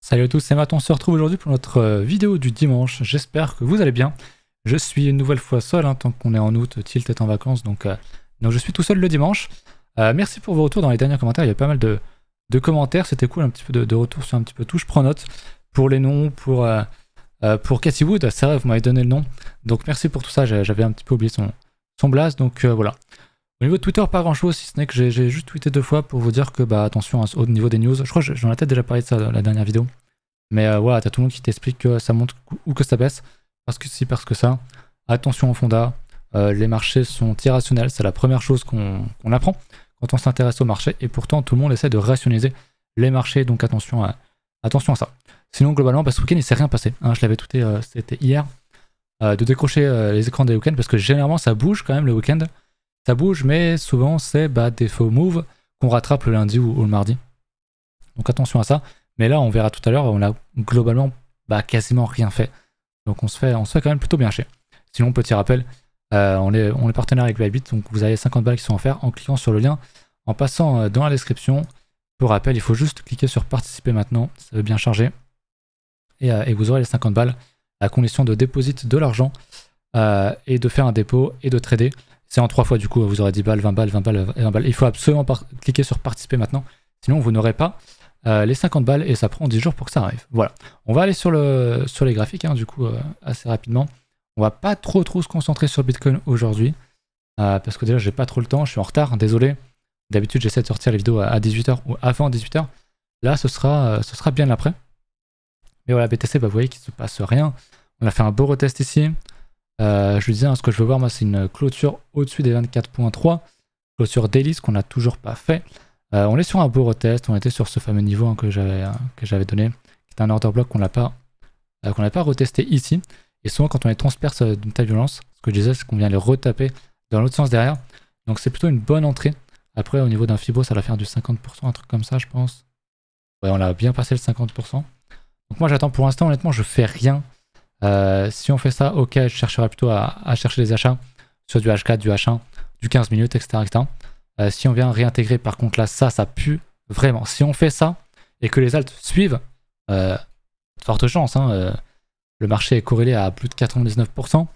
Salut à tous, c'est Matt, on se retrouve aujourd'hui pour notre vidéo du dimanche. J'espère que vous allez bien. Je suis une nouvelle fois seul, tant qu'on est en août, Tilt est en vacances, donc je suis tout seul le dimanche. Merci pour vos retours dans les derniers commentaires, il y a pas mal de commentaires, c'était cool, un petit peu de retours sur un petit peu tout. Je prends note pour les noms, pour Cathy Wood, c'est vrai, vous m'avez donné le nom, donc merci pour tout ça, j'avais un petit peu oublié son blaze, donc voilà. Au niveau de Twitter, pas grand chose, si ce n'est que j'ai juste tweeté 2 fois pour vous dire que, attention, au niveau des news, je crois que j'en ai peut-être déjà parlé de ça dans la dernière vidéo. Mais voilà, t'as tout le monde qui t'explique que ça monte ou que ça baisse, parce que si, parce que ça. Attention au fonda, les marchés sont irrationnels, c'est la première chose qu'on apprend quand on s'intéresse au marché, et pourtant tout le monde essaie de rationaliser les marchés, donc attention à ça. Sinon, globalement, ce week-end il s'est rien passé, je l'avais tweeté, c'était hier, de décrocher les écrans des week-ends, parce que généralement ça bouge quand même le week-end. Ça bouge, mais souvent c'est des faux moves qu'on rattrape le lundi ou le mardi. Donc attention à ça. Mais là, on verra tout à l'heure, on a globalement quasiment rien fait. Donc on se fait quand même plutôt bien chier. Sinon, petit rappel, on est partenaire avec Bybit, donc vous avez 50 balles qui sont offertes en cliquant sur le lien, en passant dans la description. Pour rappel, il faut juste cliquer sur participer maintenant, ça veut bien charger. Et vous aurez les 50 balles à condition de déposer de l'argent et de faire un dépôt et de trader. C'est en 3 fois du coup, vous aurez 10 balles, 20 balles, 20 balles et 20 balles. Il faut absolument cliquer sur participer maintenant, sinon vous n'aurez pas les 50 balles et ça prend 10 jours pour que ça arrive. Voilà, on va aller sur les graphiques du coup assez rapidement. On va pas trop se concentrer sur Bitcoin aujourd'hui parce que déjà j'ai pas trop le temps, je suis en retard, désolé. D'habitude j'essaie de sortir les vidéos à 18h ou avant 18h. Là ce sera bien après. Mais voilà, BTC, vous voyez qu'il se passe rien. On a fait un beau retest ici. Je lui disais, ce que je veux voir moi c'est une clôture au-dessus des 24.3, clôture daily, ce qu'on n'a toujours pas fait. On est sur un beau retest, on était sur ce fameux niveau que j'avais donné, qui est un order block qu'on n'a pas retesté ici. Et souvent quand on les transperce d'une telle violence, ce que je disais c'est qu'on vient les retaper dans l'autre sens derrière. Donc c'est plutôt une bonne entrée. Après au niveau d'un Fibo ça va faire du 50%, un truc comme ça je pense. Ouais, on a bien passé le 50%. Donc moi j'attends pour l'instant, honnêtement je fais rien. Si on fait ça, ok, je chercherai plutôt à chercher les achats sur du H4, du H1, du 15 minutes, etc. Si on vient réintégrer, par contre là, ça pue vraiment. Si on fait ça et que les alts suivent, forte chance, le marché est corrélé à plus de 99%,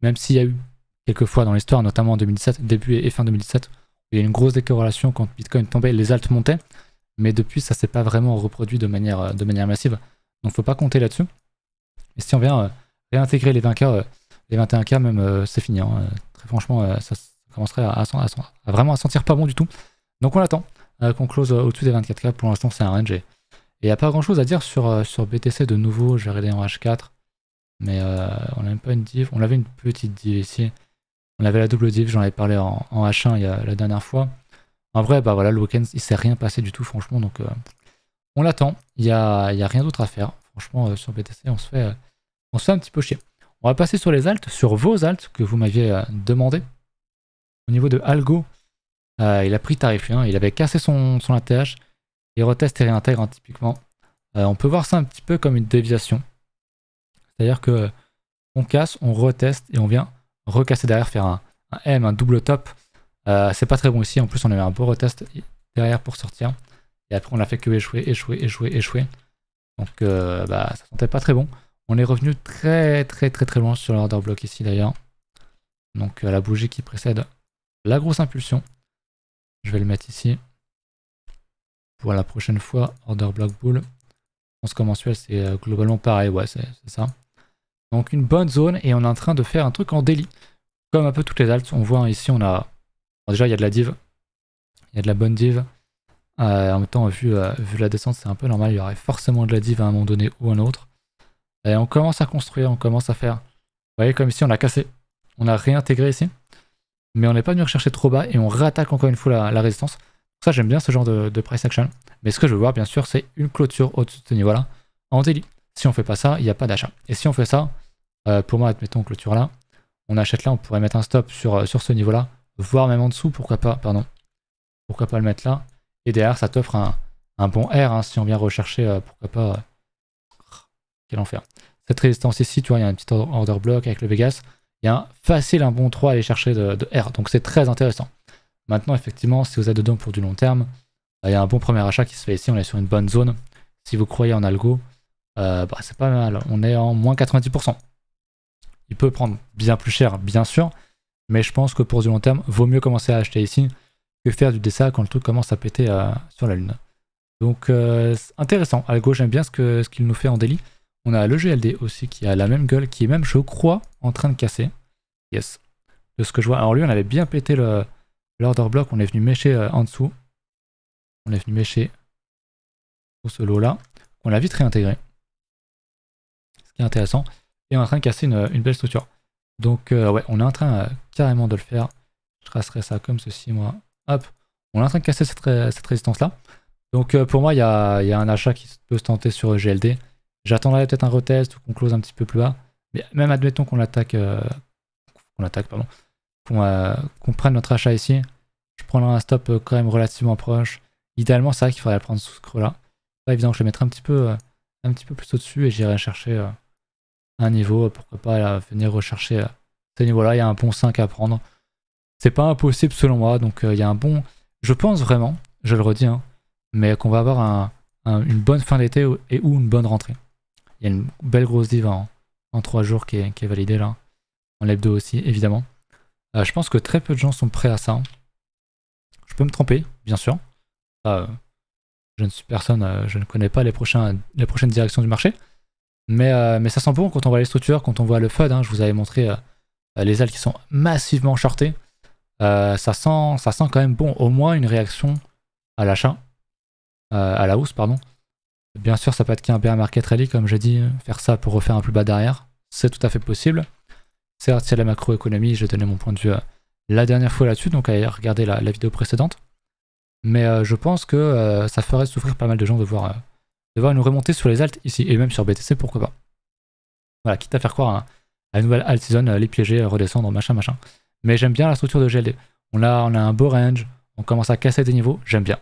même s'il y a eu quelques fois dans l'histoire, notamment en 2017, début et fin 2017, il y a eu une grosse décorrélation quand Bitcoin tombait, les alts montaient, mais depuis ça s'est pas vraiment reproduit de manière massive, donc faut pas compter là-dessus. Et si on vient réintégrer les 20K, les 21K même, c'est fini. Très franchement, ça commencerait à vraiment à sentir pas bon du tout. Donc on attend qu'on close au-dessus des 24K. Pour l'instant, c'est un range. Et il n'y a pas grand-chose à dire sur BTC de nouveau. Je vais regarder en H4. Mais on n'a même pas une div. On avait une petite div ici. On avait la double div. J'en avais parlé en H1 la dernière fois. En vrai, voilà, le week-end, il s'est rien passé du tout, franchement. Donc on l'attend. Il n'y a rien d'autre à faire. Franchement, sur BTC, on se fait un petit peu chier. On va passer sur les alts, sur vos alts que vous m'aviez demandé. Au niveau de Algo, il a pris tarif 1, il avait cassé son ATH, il reteste et réintègre typiquement. On peut voir ça un petit peu comme une déviation. C'est-à-dire que on casse, on reteste et on vient recasser derrière, faire un M, un double top. C'est pas très bon ici, en plus on a eu un beau retest derrière pour sortir. Et après on a fait que échouer. Donc ça sentait pas très bon. On est revenu très loin sur l'order block ici d'ailleurs. Donc la bougie qui précède la grosse impulsion. Je vais le mettre ici. Pour la prochaine fois, order block bull. Je pense qu'en mensuel c'est globalement pareil, ouais c'est ça. Donc une bonne zone et on est en train de faire un truc en daily. Comme un peu toutes les alts, on voit ici on a... Bon, déjà il y a de la div. Il y a de la bonne div. En même temps vu la descente c'est un peu normal, il y aurait forcément de la div à un moment donné ou un autre. Et on commence à construire, on commence à faire. Vous voyez comme ici on a cassé. On a réintégré ici. Mais on n'est pas venu rechercher trop bas et on réattaque encore une fois la résistance. Pour ça j'aime bien ce genre de price action. Mais ce que je veux voir bien sûr c'est une clôture au-dessus de ce niveau là en daily. Si on fait pas ça, il n'y a pas d'achat. Et si on fait ça, pour moi admettons clôture là, on achète là, on pourrait mettre un stop sur ce niveau là, voire même en dessous, pourquoi pas le mettre là. Et derrière ça t'offre un bon R si on vient rechercher, pourquoi pas... Quel enfer. Cette résistance ici, tu vois, il y a un petit order block avec le Vegas. Il y a facile un bon 3 à aller chercher de R. Donc c'est très intéressant. Maintenant, effectivement, si vous êtes dedans pour du long terme, il y a un bon premier achat qui se fait ici. On est sur une bonne zone. Si vous croyez en algo, bah, c'est pas mal. On est en moins 90%. Il peut prendre bien plus cher, bien sûr, mais je pense que pour du long terme, vaut mieux commencer à acheter ici que faire du DCA quand le truc commence à péter sur la lune. Donc intéressant. Algo, j'aime bien ce qu'il nous fait en daily. On a le GLD aussi qui a la même gueule, qui est même, je crois, en train de casser. Yes. De ce que je vois. Alors lui, on avait bien pété l'order block. On est venu mécher en dessous. On est venu mécher sur ce lot-là. On l'a vite réintégré. Ce qui est intéressant. Et on est en train de casser une belle structure. Donc ouais, on est en train carrément de le faire. Je tracerai ça comme ceci, moi. Hop. On est en train de casser cette résistance-là. Donc pour moi, il y a un achat qui peut se tenter sur GLD. J'attendrai peut-être un retest ou qu'on close un petit peu plus bas. Mais même admettons qu'on l'attaque, pardon, qu'on prenne notre achat ici. Je prendrai un stop quand même relativement proche. Idéalement, c'est vrai qu'il faudrait le prendre sous ce creux-là. Pas évident, je le mettrai un petit peu plus au-dessus et j'irai chercher un niveau. Pourquoi pas venir rechercher ce niveau-là. Il y a un bon 5 à prendre. C'est pas impossible selon moi. Donc il y a un bon... Je pense vraiment, je le redis, hein, mais qu'on va avoir une bonne fin d'été ou une bonne rentrée. Il y a une belle grosse div en 3 jours qui est validée là. En l'hebdo aussi, évidemment. Je pense que très peu de gens sont prêts à ça. Je peux me tromper, bien sûr. Je ne suis personne, je ne connais pas les prochaines directions du marché. Mais ça sent bon quand on voit les structures, quand on voit le FUD. Hein, je vous avais montré les ailes qui sont massivement shortées. Ça sent quand même bon, au moins une réaction à l'achat. À la hausse, pardon. Bien sûr, ça peut être qu'un bear market rally, comme j'ai dit, faire ça pour refaire un plus bas derrière, c'est tout à fait possible. Certes, c'est la macroéconomie, j'ai donné mon point de vue la dernière fois là-dessus, donc allez regarder la vidéo précédente. Mais je pense que ça ferait souffrir pas mal de gens de voir une remontée sur les alts ici, et même sur BTC, pourquoi pas. Voilà, quitte à faire croire à une nouvelle alt season, les piéger, redescendre, machin. Mais j'aime bien la structure de GLD. On a un beau range, on commence à casser des niveaux, j'aime bien.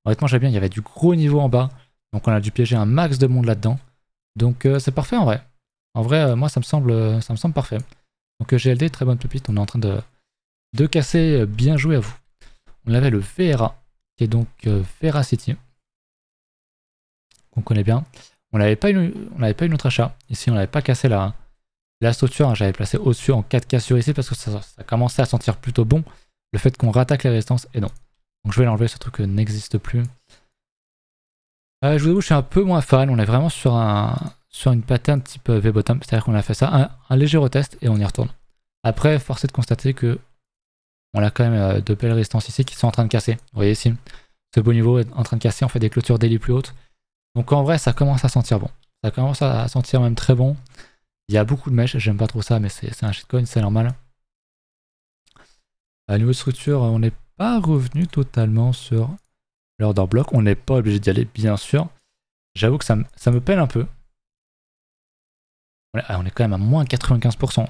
Honnêtement, j'aime bien, il y avait du gros niveau en bas, donc on a dû piéger un max de monde là-dedans. Donc c'est parfait en vrai. En vrai, moi ça me semble parfait. Donc GLD, très bonne pépite, on est en train de casser, bien joué à vous. On avait le VRA, qui est donc Veracity, qu'on connaît bien. On n'avait pas eu notre achat. Ici, on n'avait pas cassé la structure, hein. J'avais placé au-dessus en 4K sur ici parce que ça commençait à sentir plutôt bon. Le fait qu'on rattaque les résistances, et non. Donc je vais l'enlever, ce truc n'existe plus. Je vous avoue, je suis un peu moins fan. On est vraiment sur une pattern type V-bottom. C'est-à-dire qu'on a fait ça, un léger retest et on y retourne. Après, force est de constater que on a quand même de belles résistances ici qui sont en train de casser. Vous voyez ici, ce beau niveau est en train de casser. On fait des clôtures daily plus hautes. Donc en vrai, ça commence à sentir bon. Ça commence à sentir même très bon. Il y a beaucoup de mèches. J'aime pas trop ça, mais c'est un shitcoin, c'est normal. À niveau de structure, on n'est pas revenu totalement sur l'order block. On n'est pas obligé d'y aller, bien sûr. J'avoue que ça me peine un peu. On est quand même à moins 95%.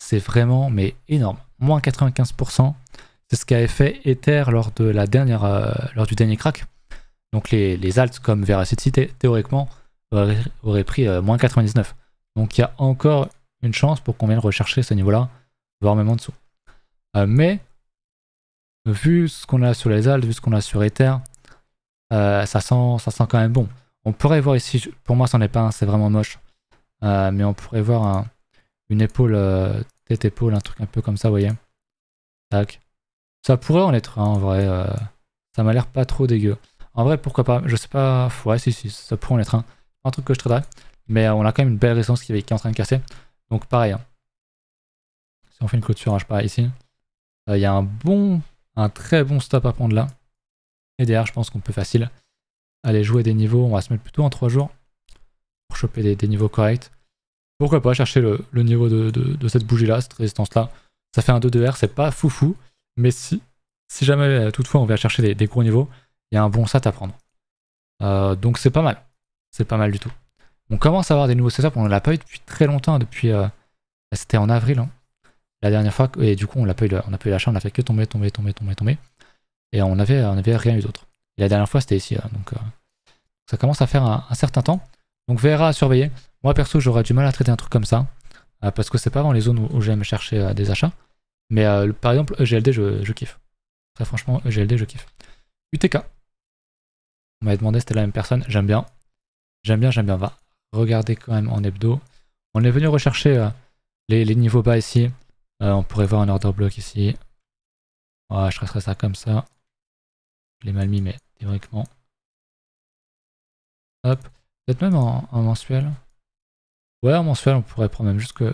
C'est vraiment mais énorme. Moins 95%. C'est ce qu'avait fait Ether lors du dernier crack. Donc les alts comme Veracity, théoriquement, auraient pris moins 99. Donc il y a encore une chance pour qu'on vienne rechercher ce niveau-là, voire même en dessous. Mais vu ce qu'on a sur les alts, vu ce qu'on a sur Ether, ça sent quand même bon. On pourrait voir ici, pour moi c'en est pas un, c'est vraiment moche. Mais on pourrait voir une épaule, tête épaule, un truc un peu comme ça, vous voyez. Tac. Ça pourrait en être un en vrai. Ça m'a l'air pas trop dégueu. En vrai, pourquoi pas, je sais pas. Ouais, si, ça pourrait en être un. Un truc que je traiterais. Mais on a quand même une belle résistance qui est en train de casser. Donc pareil. Hein. Si on fait une clôture, je sais pas, ici. Il y a un très bon stop à prendre là. Et derrière, je pense qu'on peut facile aller jouer des niveaux. On va se mettre plutôt en 3 jours pour choper des niveaux corrects. Pourquoi pas chercher le niveau de cette bougie là, cette résistance là. Ça fait un 2-2R, c'est pas foufou. Mais si jamais toutefois on vient chercher des gros niveaux, il y a un bon sat à prendre. Donc c'est pas mal. C'est pas mal du tout. On commence à avoir des nouveaux setups, on ne l'a pas eu depuis très longtemps, depuis... c'était en avril, hein, la dernière fois, et du coup on n'a pas eu l'achat, on a fait que tomber. Et on avait rien eu d'autre. Et la dernière fois c'était ici, donc ça commence à faire un certain temps. Donc VRA à surveiller. Moi perso j'aurais du mal à traiter un truc comme ça, parce que c'est pas dans les zones où j'aime chercher des achats. Mais par exemple EGLD je kiffe. Très franchement EGLD je kiffe. UTK. On m'avait demandé si c'était la même personne. J'aime bien. J'aime bien, j'aime bien. On va regarder quand même en hebdo. On est venu rechercher les niveaux bas ici. On pourrait voir un order block ici. Ouais, je tracerai ça comme ça. Je l'ai mal mis, mais théoriquement. Hop. Peut-être même en mensuel. Ouais, en mensuel, on pourrait prendre même juste que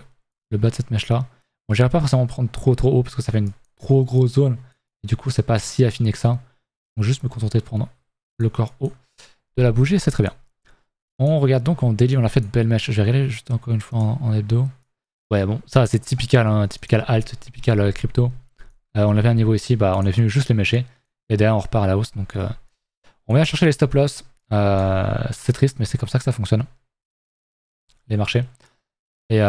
le bas de cette mèche-là. Bon, j'irai pas forcément prendre trop haut parce que ça fait une trop grosse zone. Et du coup, c'est pas si affiné que ça. Donc, juste me contenter de prendre le corps haut de la bougie, c'est très bien. On regarde donc en daily, on a fait de belles mèches. Je vais regarder juste encore une fois en hebdo. Ouais, bon, ça c'est typical, hein, typical alt, typical crypto. On avait un niveau ici, bah, on est venu juste les mècher. Et derrière, on repart à la hausse. Donc, on vient chercher les stop loss. C'est triste, mais c'est comme ça que ça fonctionne. Les marchés. Et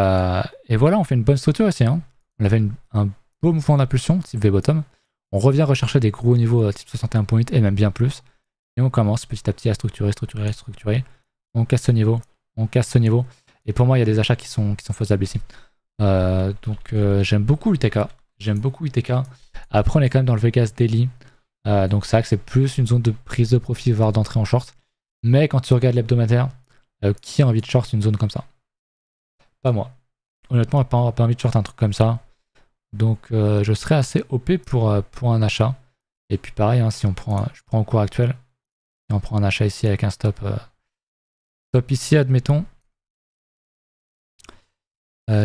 voilà, on fait une bonne structure ici. Hein. On avait un beau mouvement d'impulsion, type V-bottom. On revient rechercher des gros niveaux type 61.8 et même bien plus. Et on commence petit à petit à structurer, structurer, structurer. On casse ce niveau, on casse ce niveau. Et pour moi, il y a des achats qui sont faisables ici. Donc j'aime beaucoup UTK. J'aime beaucoup UTK. Après, on est quand même dans le Vegas Daily. Donc c'est vrai que c'est plus une zone de prise de profit, voire d'entrée en short. Mais quand tu regardes l'hebdomadaire, qui a envie de short une zone comme ça? Pas moi. Honnêtement, pas envie de short un truc comme ça. Donc je serais assez OP pour un achat. Et puis pareil, hein, si je prends en cours actuel, et on prend un achat ici avec un stop, stop ici, admettons.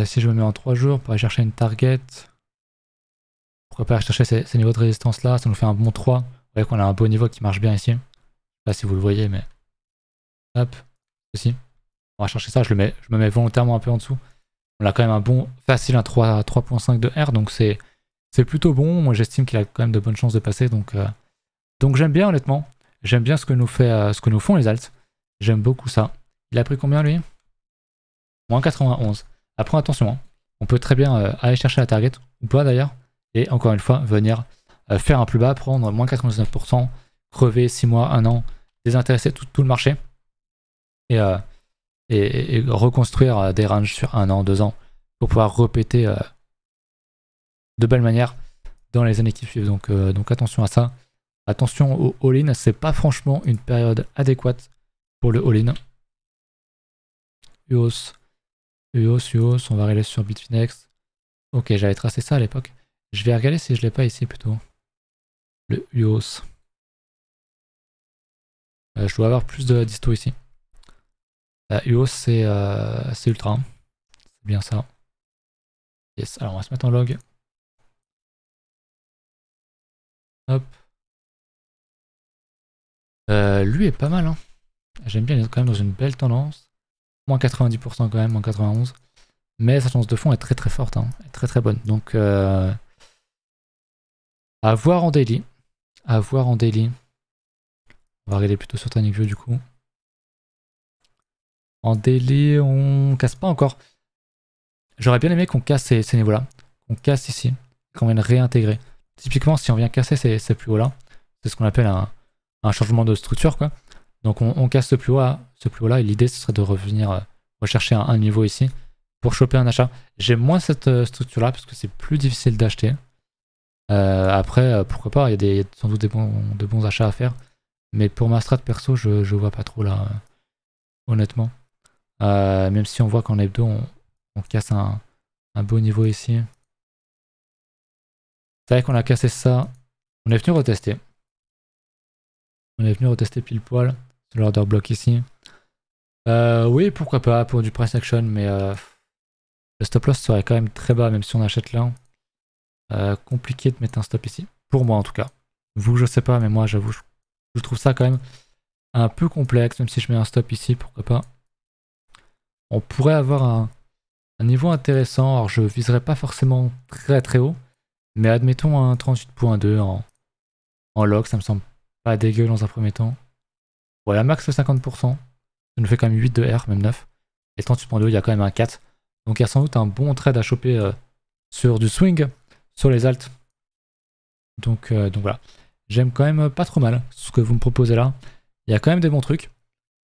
Si je me mets en 3 jours pour aller chercher une target, pourquoi pas aller chercher ces niveaux de résistance là, ça nous fait un bon 3. Vous voyez qu'on a un beau niveau qui marche bien ici. Je sais pas si vous le voyez, mais hop, ceci. On va chercher ça, je me mets volontairement un peu en dessous. On a quand même un bon facile, un 3.5 de R, donc c'est plutôt bon. Moi j'estime qu'il a quand même de bonnes chances de passer, donc j'aime bien honnêtement. J'aime bien ce que nous font les alts. J'aime beaucoup ça. Il a pris combien lui? Moins 91. Après attention, hein. On peut très bien aller chercher la target, ou pas d'ailleurs, et encore une fois venir faire un plus bas, prendre moins 99%, crever 6 mois, 1 an, désintéresser tout le marché, et reconstruire des ranges sur 1 an, 2 ans, pour pouvoir répéter de belle manière dans les années qui suivent. Donc attention à ça. Attention au all-in, c'est pas franchement une période adéquate pour le all-in. UOS, on va regarder sur Bitfinex. Ok, j'avais tracé ça à l'époque. Je vais regarder si je l'ai pas ici plutôt. Le UOS. Je dois avoir plus de disto ici. UOS c'est ultra. C'est bien ça. Yes, alors on va se mettre en log. Hop. Lui est pas mal, hein. J'aime bien, il est quand même dans une belle tendance. Moins 90% quand même, moins 91. Mais sa tendance de fond est très très forte, hein. Est très très bonne. Donc à voir en daily. À voir en daily. On va regarder plutôt sur TradingView du coup. En daily, on casse pas encore. J'aurais bien aimé qu'on casse ces niveaux-là. Qu'on casse ici. Qu'on vienne réintégrer. Typiquement, si on vient casser ces plus hauts-là, c'est ce qu'on appelle un changement de structure, quoi. Donc on casse ce plus haut-là, et l'idée ce serait de revenir rechercher un niveau ici pour choper un achat. J'aime moins cette structure-là parce que c'est plus difficile d'acheter. Après, pourquoi pas, il y a sans doute de bons achats à faire. Mais pour ma strat perso, je vois pas trop là, honnêtement. Même si on voit qu'en hebdo, on casse un beau niveau ici. C'est vrai qu'on a cassé ça. On est venu retester. On est venu retester pile poil sur l'order block ici. Oui, pourquoi pas pour du price action, mais le stop loss serait quand même très bas, même si on achète là. Compliqué de mettre un stop ici. Pour moi en tout cas. Vous, je sais pas, mais moi j'avoue, je trouve ça quand même un peu complexe, même si je mets un stop ici, pourquoi pas. On pourrait avoir un niveau intéressant. Alors je viserais pas forcément très très haut, mais admettons un 38.2 en log, ça me semble pas dégueu dans un premier temps. Voilà, max 50%. Ça nous fait quand même 8 de R, même 9. Et 38.2, il y a quand même un 4. Donc il y a sans doute un bon trade à choper sur du swing, sur les alts. Donc voilà. J'aime quand même pas trop mal ce que vous me proposez là. Il y a quand même des bons trucs.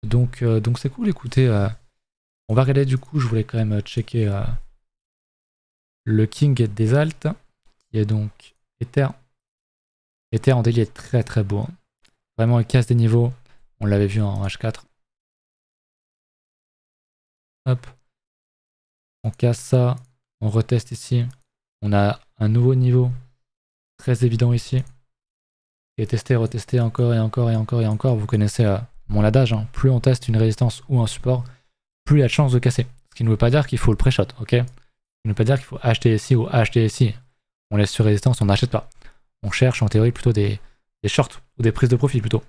Donc c'est cool, écoutez. On va regarder du coup, je voulais quand même checker le king des alts, qui est donc Ether. Ether en daily est très très beau. Hein. Vraiment, il casse des niveaux. On l'avait vu en H4. Hop. On casse ça. On reteste ici. On a un nouveau niveau très évident ici. Et tester, retester encore et encore et encore et encore. Vous connaissez mon adage, hein. Plus on teste une résistance ou un support, plus il y a de chances de casser. Ce qui ne veut pas dire qu'il faut le pré-shot, ok? Ce qui ne veut pas dire qu'il faut acheter ici ou acheter ici. On laisse sur résistance, on n'achète pas. On cherche en théorie plutôt des shorts ou des prises de profit plutôt.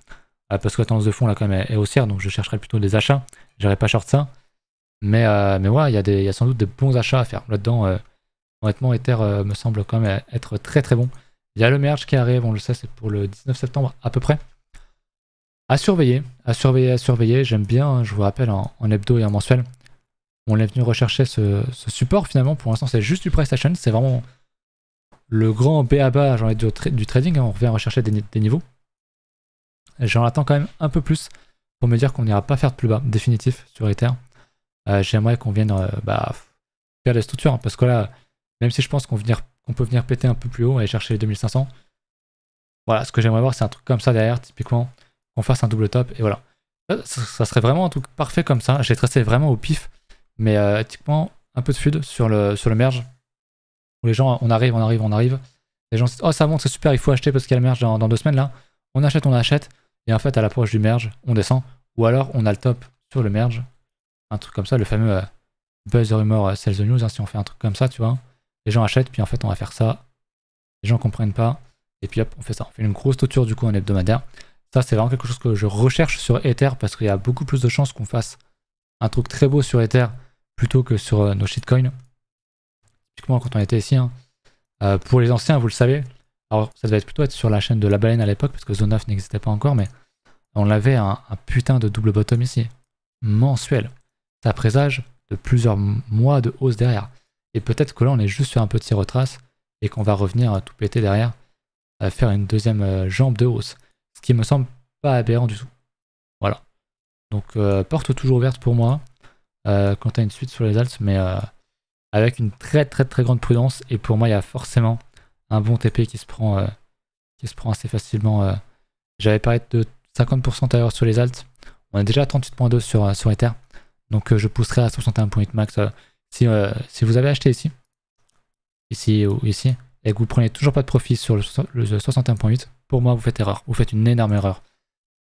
Parce que la tendance de fond là quand même est haussière, donc je chercherai plutôt des achats. J'irai pas short ça. Mais ouais, il y a sans doute des bons achats à faire. Là-dedans, honnêtement, Ether me semble quand même être très très bon. Il y a le merge qui arrive, on le sait, c'est pour le 19 septembre à peu près. À surveiller, à surveiller, à surveiller. J'aime bien, hein, je vous rappelle, en hebdo et en mensuel. On est venu rechercher ce support finalement. Pour l'instant, c'est juste du price action. C'est vraiment le grand B.A.-ba, j'ai envie de dire, du trading. Hein. On revient rechercher des niveaux. J'en attends quand même un peu plus pour me dire qu'on n'ira pas faire de plus bas définitif sur Ether. J'aimerais qu'on vienne faire des structures. Hein, parce que là, même si je pense qu'on peut venir péter un peu plus haut et chercher les 2500. Voilà, ce que j'aimerais voir, c'est un truc comme ça derrière, typiquement. Qu'on fasse un double top et voilà. Ça serait vraiment un truc parfait comme ça. J'ai tracé vraiment au pif. Mais typiquement, un peu de FUD sur le merge. Où les gens, on arrive. Les gens se disent, oh ça monte, c'est super, il faut acheter parce qu'il y a le merge dans 2 semaines là. On achète. Et en fait, à l'approche du merge, on descend. Ou alors, on a le top sur le merge. Un truc comme ça, le fameux buzz rumor sell the news. Hein, si on fait un truc comme ça, tu vois. Les gens achètent, puis en fait, on va faire ça. Les gens comprennent pas. Et puis hop, on fait ça. On fait une grosse structure du coup en hebdomadaire. Ça, c'est vraiment quelque chose que je recherche sur Ether parce qu'il y a beaucoup plus de chances qu'on fasse un truc très beau sur Ether plutôt que sur nos shitcoins. Typiquement, quand on était ici, hein, pour les anciens, vous le savez, alors ça devait plutôt être sur la chaîne de la baleine à l'époque parce que Zone 9 n'existait pas encore, mais on avait un putain de double bottom ici, mensuel. Ça présage de plusieurs mois de hausse derrière. Et peut-être que là, on est juste sur un petit retrace et qu'on va revenir tout péter derrière, faire une deuxième jambe de hausse. Ce qui me semble pas aberrant du tout. Voilà. Donc, porte toujours ouverte pour moi quand tu as une suite sur les alts, mais avec une très très très grande prudence. Et pour moi, il y a forcément un bon TP qui se prend assez facilement. J'avais parlé de 50% tout à l'heure sur les alts. On est déjà à 38.2 sur Ether. Donc, je pousserai à 61.8 max. Si vous avez acheté ici ou ici, et que vous prenez toujours pas de profit sur le 61.8, pour moi, vous faites erreur. Vous faites une énorme erreur.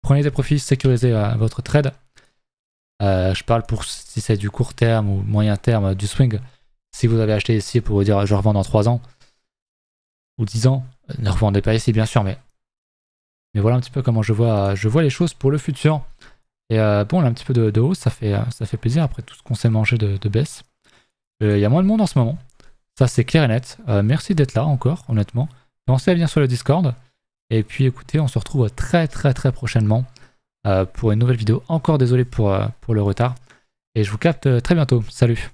Prenez des profits, sécurisez votre trade. Je parle pour si c'est du court terme ou moyen terme, du swing. Si vous avez acheté ici pour vous dire je revends dans 3 ans ou 10 ans, ne revendez pas ici bien sûr, mais voilà un petit peu comment je vois les choses pour le futur. Et bon, on a un petit peu de hausse, ça fait plaisir après tout ce qu'on s'est mangé de baisse. Il y a moins de monde en ce moment, ça c'est clair et net. Merci d'être là encore, honnêtement. Pensez à venir sur le Discord. Et puis écoutez, on se retrouve très très très prochainement pour une nouvelle vidéo. Encore désolé pour le retard. Et je vous capte très bientôt. Salut!